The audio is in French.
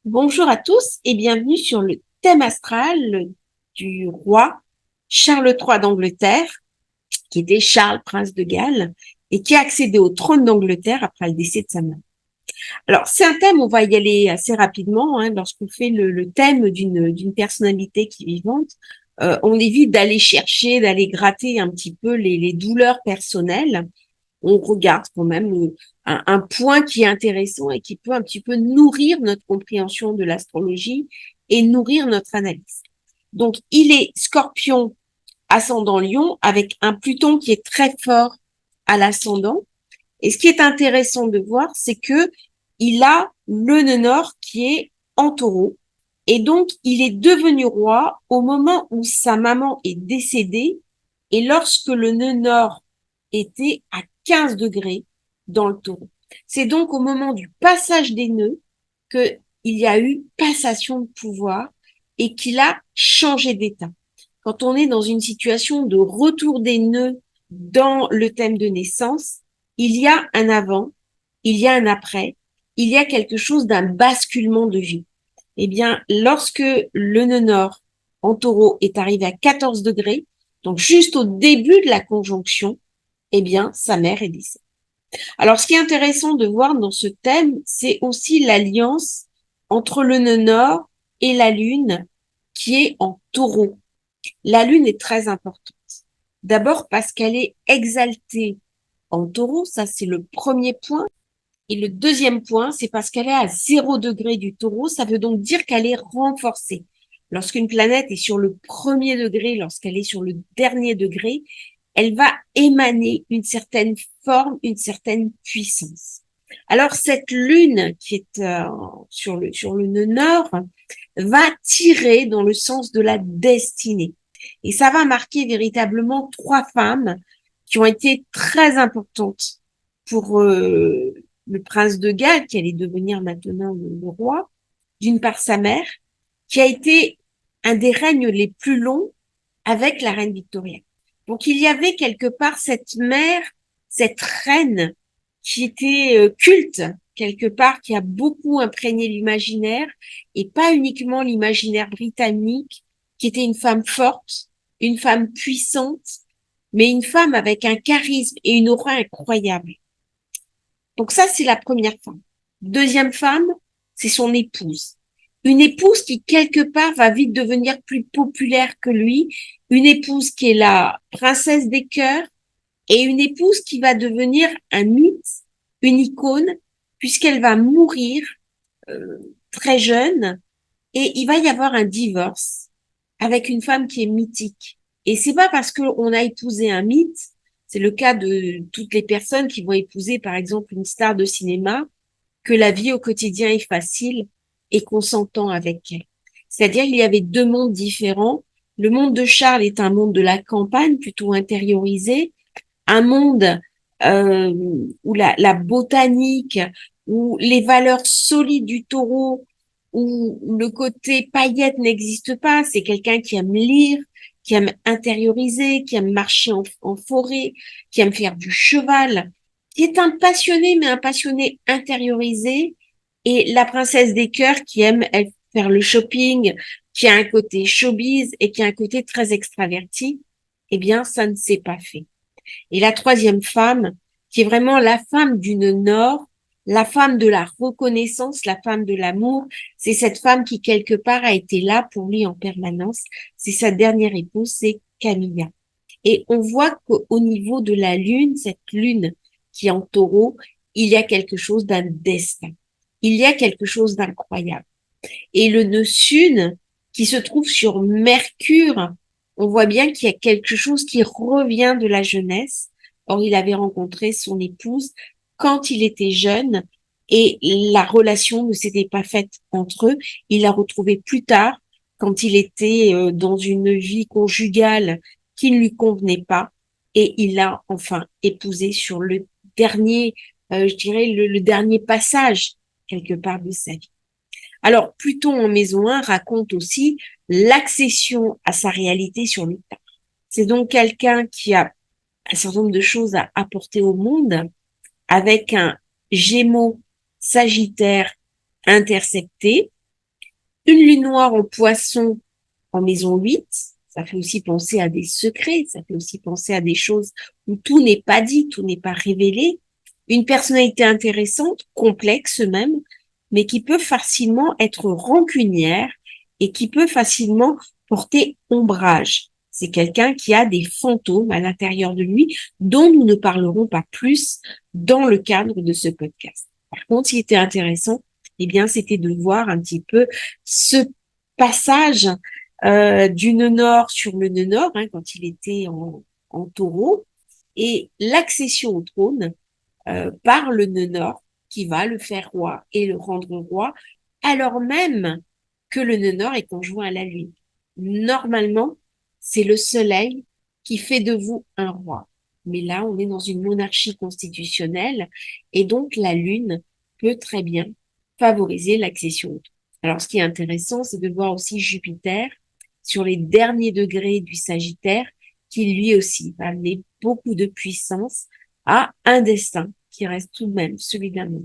Bonjour à tous et bienvenue sur le thème astral du roi Charles III d'Angleterre, qui était Charles, prince de Galles, et qui a accédé au trône d'Angleterre après le décès de sa mère. Alors, c'est un thème, on va y aller assez rapidement, hein, lorsqu'on fait le thème d'une personnalité qui est vivante, on évite d'aller chercher, d'aller gratter un petit peu les douleurs personnelles. On regarde quand même un point qui est intéressant et qui peut un petit peu nourrir notre compréhension de l'astrologie et nourrir notre analyse. Donc, il est Scorpion ascendant Lion avec un Pluton qui est très fort à l'ascendant. Et ce qui est intéressant de voir, c'est que il a le nœud nord qui est en Taureau. Et donc, il est devenu roi au moment où sa maman est décédée et lorsque le nœud nord était à 15 degrés dans le Taureau. C'est donc au moment du passage des nœuds qu'il y a eu passation de pouvoir et qu'il a changé d'état. Quand on est dans une situation de retour des nœuds dans le thème de naissance, il y a un avant, il y a un après, il y a quelque chose d'un basculement de vie. Eh bien, lorsque le nœud nord en taureau est arrivé à 14 degrés, donc juste au début de la conjonction, eh bien, sa mère est décédée. Alors, ce qui est intéressant de voir dans ce thème, c'est aussi l'alliance entre le nœud nord et la lune qui est en taureau. La lune est très importante. D'abord parce qu'elle est exaltée en taureau, ça c'est le premier point. Et le deuxième point, c'est parce qu'elle est à 0 degré du taureau, ça veut donc dire qu'elle est renforcée. Lorsqu'une planète est sur le premier degré, lorsqu'elle est sur le dernier degré, elle va émaner une certaine forme, une certaine puissance. Alors cette lune qui est sur le nœud nord va tirer dans le sens de la destinée. Et ça va marquer véritablement trois femmes qui ont été très importantes pour le prince de Galles, qui allait devenir maintenant le roi. D'une part, sa mère, qui a été un des règnes les plus longs avec la reine Victoria. Donc, il y avait quelque part cette mère, cette reine qui était culte, quelque part, qui a beaucoup imprégné l'imaginaire, et pas uniquement l'imaginaire britannique, qui était une femme forte, une femme puissante, mais une femme avec un charisme et une aura incroyable. Donc ça, c'est la première femme. Deuxième femme, c'est son épouse. Une épouse qui, quelque part, va vite devenir plus populaire que lui. Une épouse qui est la princesse des cœurs et une épouse qui va devenir un mythe, une icône, puisqu'elle va mourir euh, très jeune et il va y avoir un divorce avec une femme qui est mythique. Et c'est pas parce qu'on a épousé un mythe, c'est le cas de toutes les personnes qui vont épouser, par exemple, une star de cinéma, que la vie au quotidien est facile et qu'on s'entend avec elle. C'est-à-dire, il y avait deux mondes différents. Le monde de Charles est un monde de la campagne, plutôt intériorisé, un monde euh, où la botanique, où les valeurs solides du taureau, où le côté paillette n'existe pas. C'est quelqu'un qui aime lire, qui aime intérioriser, qui aime marcher en forêt, qui aime faire du cheval, qui est un passionné, mais un passionné intériorisé. Et la princesse des cœurs qui aime elle, faire le shopping, qui a un côté showbiz et qui a un côté très extraverti. Eh bien, ça ne s'est pas fait. Et la troisième femme, qui est vraiment la femme du Nord, la femme de la reconnaissance, la femme de l'amour, c'est cette femme qui quelque part a été là pour lui en permanence. C'est sa dernière épouse, c'est Camilla. Et on voit qu'au niveau de la lune, cette lune qui est en taureau, il y a quelque chose d'un destin. Il y a quelque chose d'incroyable. Et le nœud sud, qui se trouve sur Mercure, on voit bien qu'il y a quelque chose qui revient de la jeunesse. Or, il avait rencontré son épouse quand il était jeune et la relation ne s'était pas faite entre eux. Il l'a retrouvée plus tard quand il était dans une vie conjugale qui ne lui convenait pas et il l'a enfin épousée sur le dernier, je dirais, le dernier passage quelque part de sa vie. Alors, Pluton en maison 1 raconte aussi l'accession à sa réalité sur le tard. C'est donc quelqu'un qui a un certain nombre de choses à apporter au monde avec un Gémeaux Sagittaire intersecté. Une lune noire en poisson en maison 8, ça fait aussi penser à des secrets, ça fait aussi penser à des choses où tout n'est pas dit, tout n'est pas révélé. Une personnalité intéressante, complexe même, mais qui peut facilement être rancunière et qui peut facilement porter ombrage. C'est quelqu'un qui a des fantômes à l'intérieur de lui dont nous ne parlerons pas plus dans le cadre de ce podcast. Par contre, ce qui était intéressant, eh bien, c'était de voir un petit peu ce passage du nœud nord sur le nœud nord, hein, quand il était en taureau, et l'accession au trône par le nœud nord qui va le faire roi et le rendre roi, alors même que le nœud nord est conjoint à la lune. Normalement, c'est le soleil qui fait de vous un roi. Mais là, on est dans une monarchie constitutionnelle et donc la lune peut très bien favoriser l'accession au trône. Alors, ce qui est intéressant, c'est de voir aussi Jupiter sur les derniers degrés du Sagittaire, qui lui aussi va amener beaucoup de puissance à un destin qui reste tout de même celui d'un homme.